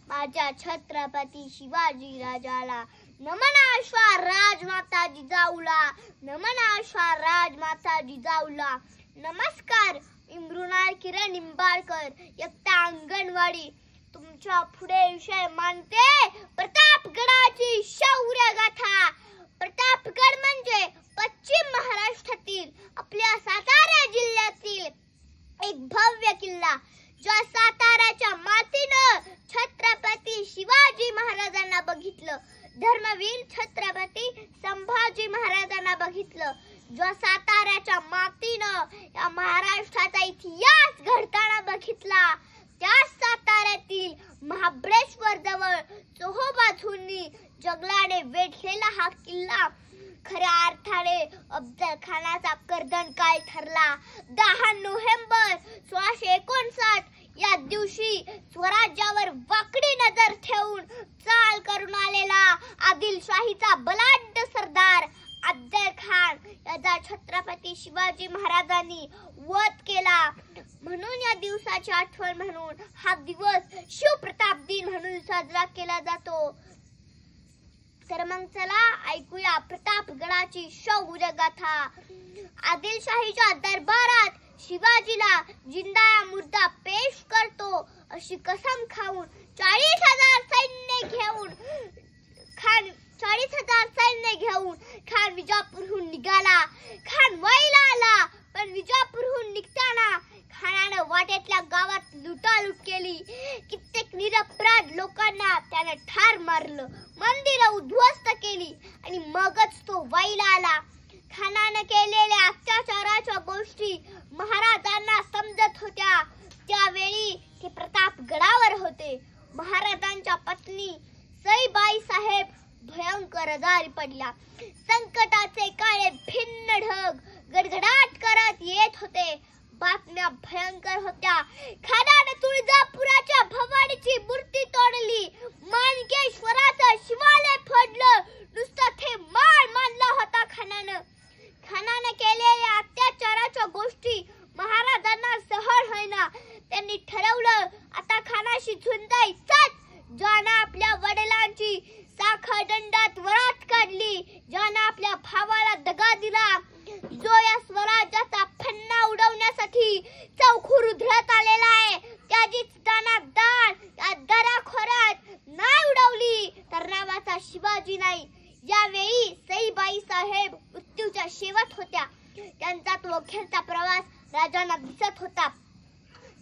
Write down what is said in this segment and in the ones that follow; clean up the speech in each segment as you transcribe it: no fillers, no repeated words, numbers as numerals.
माझ्या छत्रपती शिवाजी राजाला, नमन राजमाता जिजाऊला, नमन राजमाता जिजाऊला. नमस्कार, मी मृणाल किरण निंबाळकर, इयत्ता अंगणवाडी. तुमच्या पुढे विषय मानते प्रतापगडाची शौर्य गाथा. प्रतापगड म्हणजे पश्चिम महाराष्ट्रातील आपल्या सातारा जिल्ह्यातील एक भव्य किल्ला, ज्या साताराच्या मातीनं छत्रपती शिवाजी महाराजांना बघितलं, धर्मवीर छत्रपती संभाजी महाराजांना बघितलं, ज्या साताराच्या मातीनं या महाराष्ट्राचा इतिहास घडताना बघितला, त्या साताऱ्यातील महाबळेश्वर जवळ चोहोबाजूंनी जंगलाने वेढलेला हा किल्ला खऱ्या अर्थाने अफजल खानाचा कर्दनकाळ ठरला. 10 नोव्हेंबर 1659 या दिवशी स्वराज्यावर वाकडी नजर ठेवून चाल करून आलेला आदिलशाहीचा बलाढ्य सरदार अफजल खान याचा छत्रपती शिवाजी महाराजांनी वध केला. म्हणून या दिवसाची आठवण म्हणून हा दिवस शिवप्रताप दिन म्हणून साजरा केला जातो. तर मग चला ऐकूया प्रतापगडाची शौर्य गाथा. आदिलशाहीच्या दरबारात शिवाजीला जिंदा मुर्दा पेश करतो अशी कसम खाऊन 40,000 सैन्य घेऊन खान विजापूरहून निघाला. खान वाईला आला, पण विजापूरहून निघताना खानानं वाटेतल्या गावात लुटालूट केली. कित्येक निरपराध लोकांना त्याने ठार मारलं, मंदिरं उद्ध्वस्त केली आणि मगच तो वाईला आला. खानानं केलेल्या अत्याचाराच्या गोष्टी महाराजांना समजत होत्या. त्यावेळी ते प्रतापगडावर होते. महाराजांच्या पत्नी सईबाई साहेब भयंकर आजारी पडल्या. संकटाचे काळे भिन्न ढग गडगडाट करत येत होते. बातम्या भयंकर होत्या. खानाने तुळजापुराच्या भवानीची मूर्ती तोडली, माणकेश्वराचं शिवालय फोडलं. नुसतं ते माळ मानला होता खानानं केलेल्या अत्याचाराच्या गोष्टी महाराजांना सहन होईना. त्यांनी ठरवलं आता खानाशी झुंजायचंच. ज्यानं आपल्या वडिलांची साखळदंडात वरात काढली, ज्यानं आपल्या भावाला दगा दिला, जो या स्वराज्याचा फन्ना उडवण्यासाठी चौखूर उधळत आलेला आहे, त्याचीच दाणादाण या दराखोऱ्यात नाही उडवली तर नावाचा शिवाजी नाही. यावेळी सईबाई साहेब मृत्यूच्या शेवट होत्या. त्यांचा तो अखेरचा प्रवास राजांना दिसत होता.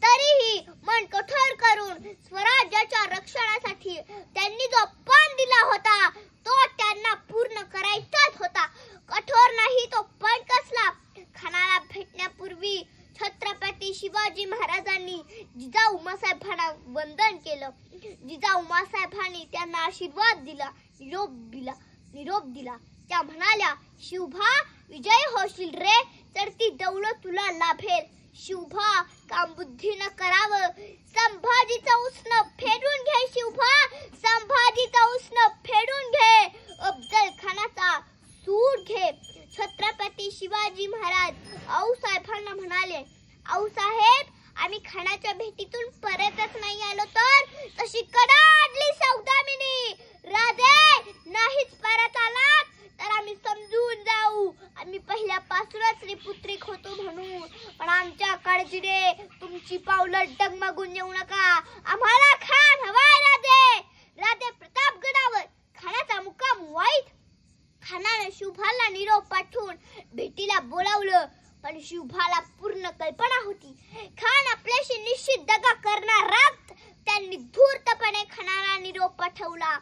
तरीही मन कठोर करून स्वराज्याच्या रक्षणासाठी त्यांनी जो पण दिला होता तो त्यांना पूर्ण करायचाच होता. कठोर नाही तो पण कसला. खानाला भेटण्यापूर्वी छत्रपती शिवाजी महाराजांनी जिजाऊ उमासाहेबांना वंदन केलं. जिजाऊ उमासाहेबांनी त्यांना आशीर्वाद दिला, निरोप दिला. त्या म्हणाल्या, शिवभा विजय होशील रे, तर ती दौलत तुला लाभेल. शिवभा काम बुद्धीनं करावं. संभाजीचं उसनं फेडून घे शिवभा, संभाजीचं उसनं फेडून घे. अफजल खानाचा सूड घे. छत्रपती शिवाजी महाराज आऊसाहेबांना म्हणाले, आऊसाहेब आम्ही खानाच्या भेटीतून परतच नाही आलो तर तशी कडाडली सौदामिनी. राजे नाहीच परत आलात तर आम्ही समजून जाऊ, आम्ही पहिल्यापासूनच निपुत्रिक होतो म्हणून. पण आमच्या काळजीने तुमची पावलं डगमगून येऊ नका. आम्हाला खान हवाय राजे प्रतापगडावर. खानाचा मुक्काम वाईट. खानानं शिवभाला निरोप पाठवून भेटीला बोलावलं, पण शिवभाला पूर्ण कल्पना होती खान आपल्याशी निश्चित दगा करणारच. त्यांनी धूर्तपणे खानाला निरोप पाठवला,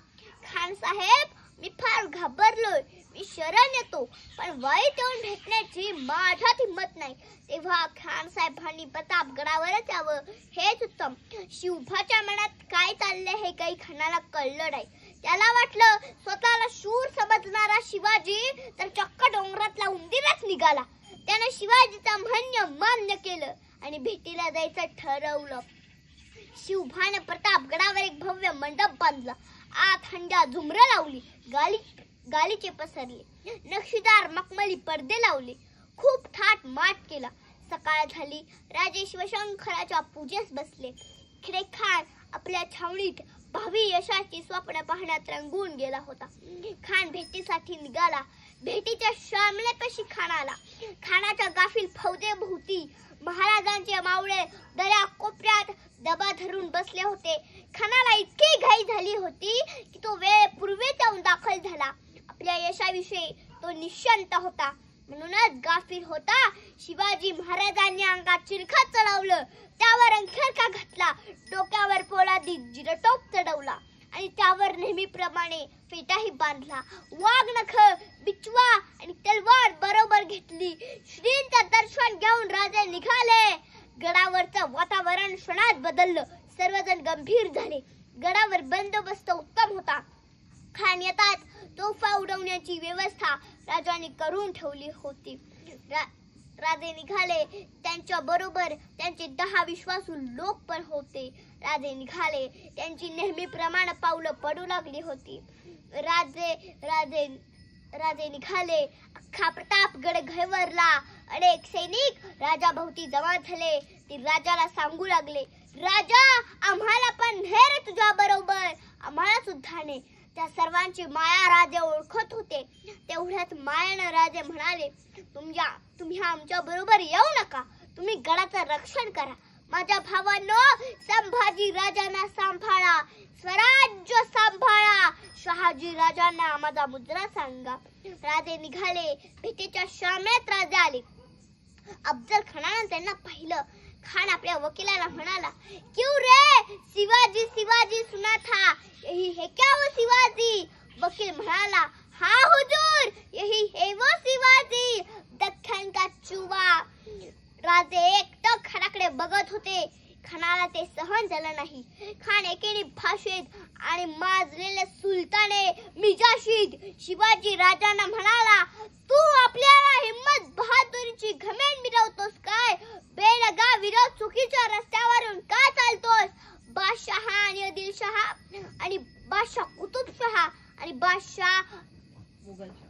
खान साहेब मी फार घाबरलोय, मी शरण येतो, पण वाईट येऊन भेटण्याची माझ्यात हिंमत नाही. तेव्हा खान साहेबांनी प्रतापगडावरच यावं हेच उत्तम. शिवभाच्या मनात काय चाललंय हे काही खानाला कळलं नाही. त्याला वाटलं स्वतःला शूर समजणारा शिवाजी तर चक्क डोंगरातला उंदीरच निघाला. त्याने शिवाजीचं म्हणणे मान्य केलं आणि भेटीला जायचं ठरवलं. शिवभाने प्रतापगडावर एक भव्य मंडप बांधला. आत हंड्या झुमरं लावली, गालीचे पसरले, नक्षीदार मखमली पडदे लावले, खूप थाट माट केला. सकाळ झाली. राजे शिवशंकराच्या पूजेस बसले. खिरे खान आपल्या छावणीत भावी यशाची स्वप्न पाहण्यात रंगून गेला होता. खान भेटीसाठी निघाला. भेटीच्या शामनेपाशी खान आला. खानाच्या गाफील फौजेभोवती महाराजांचे मावळे दऱ्या कोपऱ्यात दबा धरून बसले होते. खानाला इतकी घाई झाली होती की तो वेळेपूर्वी जाऊन दाखल झाला. आपल्या यशाविषयी तो निश्चिंत होता. म्हणूनच गाफील होता. शिवाजी महाराजांनी अंगात चिलखत चढवलं, त्यावर अंगठा घातला, डोक्यावर पोलादी जिरटोप चढवला आणि त्यावर नेहमीप्रमाणे फेटाही बांधला. वाघनख, बिचवा आणि तलवार बरोबर घेतली. श्रींचं दर्शन घेऊन राजे निघाले. गडावरचं वातावरण क्षणात बदललं. सर्वजण गंभीर झाले. गडावर बंदोबस्त उत्तम होता. खान येतात तोफा उडवण्याची व्यवस्था राजांनी करून ठेवली होती. राजे निघाले. त्यांच्या बरोबर त्यांचे 10 विश्वासू लोक पण होते. राजे निघाले. त्यांची नेहमीप्रमाणे पावलं पडू लागली होती. राजे निघाले. अख्खा प्रतापगड घैवरला. अनेक सैनिक राजाभोवती जमा झाले. ते राजाला सांगू लागले, राजा, आम्हाला पण ने रे तुझ्या बरोबर, आम्हाला सुद्धा ने. त्या सर्वांची माया राजे ओळखत होते. तेवढ्याच मायानं राजे म्हणाले, तुम्ही आमच्या बरोबर येऊ नका. तुम्ही गडाचं रक्षण करा. माझ्या भावांनो, संभाजी राजांना सांभाळा, स्वराज्य सांभाळा. शहाजी राजांना माझा मुजरा सांगा. राजे निघाले. भेटीच्या शामेत राजे आले. अफजल खानानं त्यांना पाहिलं. खान आपल्या वकिलाला म्हणाला, क्यों रे शिवाजी सुना था, यही है क्या वो शिवाजी? वकील म्हणाला, हाँ हुजूर, यही है वो शिवाजी, दख्खन का चुवा. राजे एकटक खानाकडे बघत होते. खानाला ते सहन झालं नाही. खान एकेरी भाषेत आणि माजलेल्या सुलताने मिजाशीद शिवाजी राजांना म्हणाला, तू आपल्याला हिम्मत बहादुरीची घमेंड मिरवतोस काय? बेलगा विरोध चुकीच्या रस्त्यावरून का चालतोस? बादशाह आणि आदिलशाह आणि बादशाह कुतुबशाह आणि बादशाह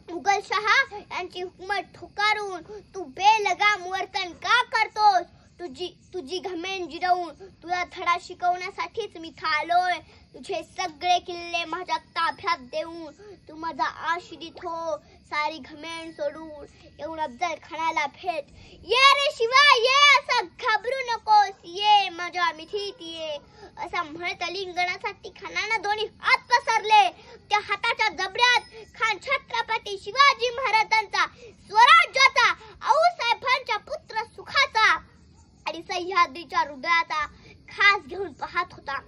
मुघलशाह यांची हुकूमत ठोकारून तू बेलगाम वर्तन का करतोस? तुझी घमेंड जिरवून तुला धडा शिकवण्यासाठीच मी आलोय. तुझे सगळे किल्ले माझ्या ताब्यात देऊन तू माझा आश्रित हो. सारी घमेंड सोडून येऊन अफजल खानाला भेट. ये रे शिवा ये, असं घाबरू नकोस, ये माझ्या मिठीत ये. असं म्हणत लिंगणासाठी खानानं दोन्ही हात पसरले. त्या हाताच्या जबड्यात खान छत्रपती शिवाजी महाराजांचा, स्वराज्याचा, आऊसाहेबांच्या पुत्र सुखाचा आणि सह्याद्रीच्या हृदयाचा खास घेऊन पाहत होता.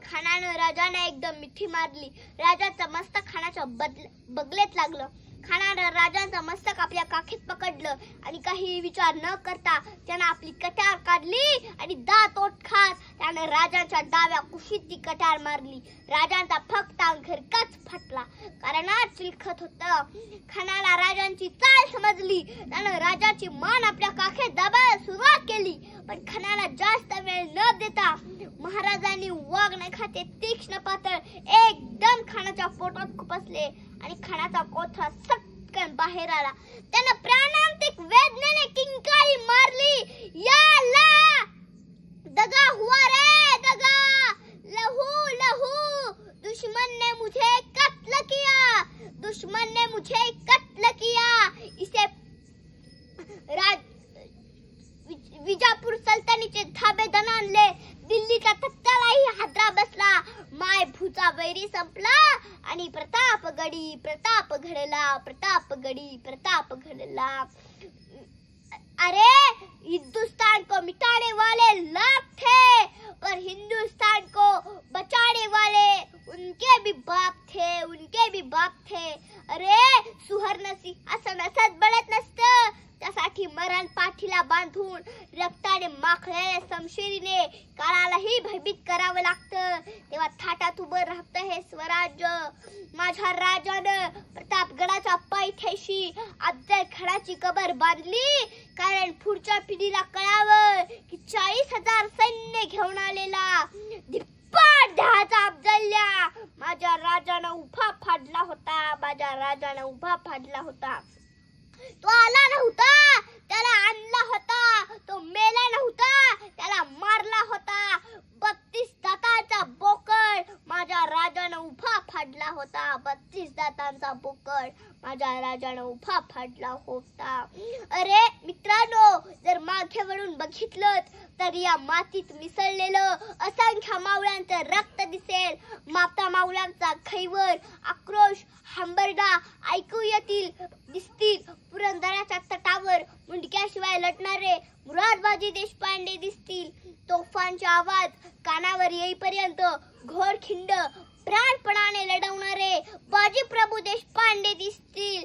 खानानं राजाने एकदम मिठी मारली. राजाचं मस्तक खानाच्या बगलेत लागलं. खानानं राजाचं मस्तक आपल्या काखेत पकडलं आणि काही विचार न करता त्यानं आपली कटार काढली आणि दात ओठ खात त्यानं राजाच्या डाव्या कुशीत ती कटार मारली. राजांचा फक्त घरकाच फाटला. कारण आज चिलखत होतं. खानाला राजांची चाल समजली. त्यानं राजाची मान आपल्या काखेत दाबायला सुरुवात केली. पण खानाला जास्त वेळ न देता महाराजांनी वाघनखाचे तीक्ष्ण पातळ एकदम खानाच्या पोटात खुपसले आणि खानाचा कोठा सटकन बाहेर आला. त्यानं प्राणांतिक वेदनेने किंकाळी मारली, याला दगा हुआ रे दगा, लहू लहू, दुश्मन ने मुझे कत्ल किया, दुश्मन ने मुझे कत्ल किया. इसे विजापूर सल्तनतीचे धाबे दणाणले. दिल्लीच्या तख्तालाही हादरा बसला. माय भूचा वैरी संपला आणि प्रताप घडला. अरे हिंदुस्तान को मिटाने वाले लाख थे, पर हिंदुस्तान को बचाने वाले उनके भी बाप थे. अरे सुवर्णसिंह असं नसत बळत नसतं. त्यासाठी मरण पाठीला बांधून रक्ताने माखलेल्या समशिरीने काळालाही भयभीत करावं लागतं. तेव्हा थाटात उभं राहतं हे स्वराज्य. माझ्या राजानं प्रतापगडाच्या पायथ्याशी अफजल खानाची कबर बांधली. कारण पुढच्या पिढीला कळावं की 40,000 सैन्य घेऊन आलेला धिप्पाड दहाचा अफजल्या माझ्या राजानं उभा फाडला होता. तो आला नव्हता, त्याला आणला होता. तो मेला नव्हता, त्याला मारला होता. 32 दातांचा बोकड माझ्या राजानं उभा फाडला होता. 32 दातांचा बोकड माझ्या राजानं उभा फाडला होता. अरे मित्रांनो, जर मागे वळून बघितलं तर या मातीत मिसळलेलं असंख्य मावळ्यांचं रक्त दिसेल. माता मावळ्यांचा खैवर, आक्रोश, हंबरडा ऐकू दिसतील. पुरंदराच्या तटावर मुंडक्याशिवाय लढणारे मुरादबाजी देशपांडे दिसतील. तोफांचे आवाज कानावर येईपर्यंत घोडखिंड प्राणपणाने लढवणारे बाजीप्रभू देशपांडे दिसतील.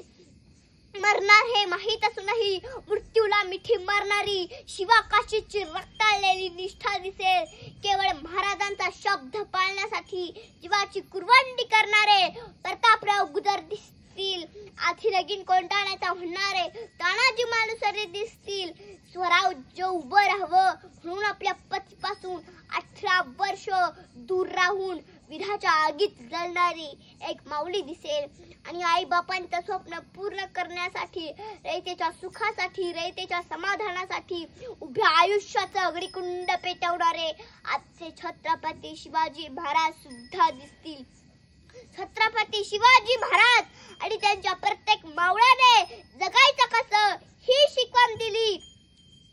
मरणार हे माहीत असूनही मृत्यूला मिठी मारणारी शिवाकाशीची रक्ताळलेली निष्ठा दिसेल. केवळ महाराजांचा शब्द पाळण्यासाठी जीवाची कुरवांडी करणारे प्रतापराव गुजर दिसतील. आधी लगीन कोंडाण्याचा म्हणणारे तानाजी मालुसरे दिसतील. स्वराज्य उभं राहावं म्हणून आपल्या पतीपासून 18 वर्ष दूर राहून विधाच्या आगीत जळणारी एक माऊली दिसेल. आणि आई बापांचं स्वप्न पूर्ण करण्यासाठी, रयतेच्या सुखासाठी, रयतेच्या समाधानासाठी उभ्या आयुष्याचं अग्निकुंड पेटवणारे आजचे छत्रपती शिवाजी महाराज सुद्धा दिसतील. छत्रपती शिवाजी महाराज आणि त्यांच्या प्रत्येक मावळ्याने जगायचं कसं ही शिकवण दिली.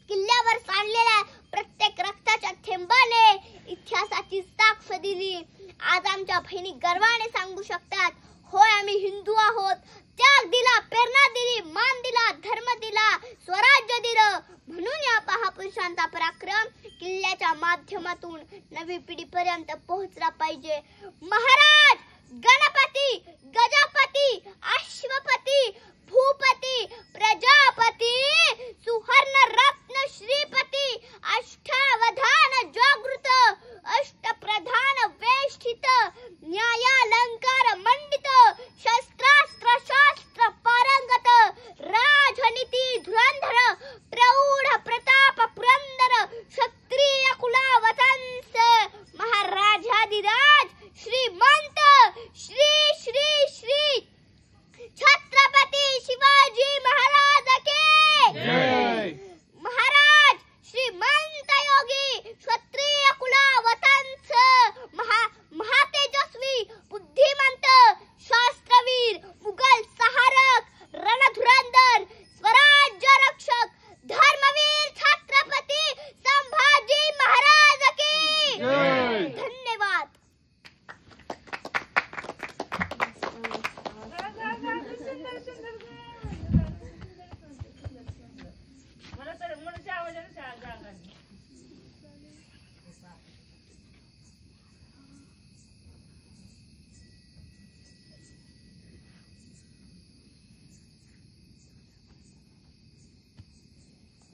किल्ल्यावर सांडलेल्या प्रत्येक रक्ताच्या थेंबाने इतिहासाची साक्ष दिली. आज आमच्या बहिणी गर्वाने सांगू शकतात, होय आम्ही हिंदू आहोत. त्याग दिला, प्रेरणा दिली, मान दिला, धर्म दिला, स्वराज्य दिलं. म्हणून या महापुरुषांचा पराक्रम किल्ल्याच्या माध्यमातून नवी पिढीपर्यंत पोहोचला पाहिजे. महाराज गणपती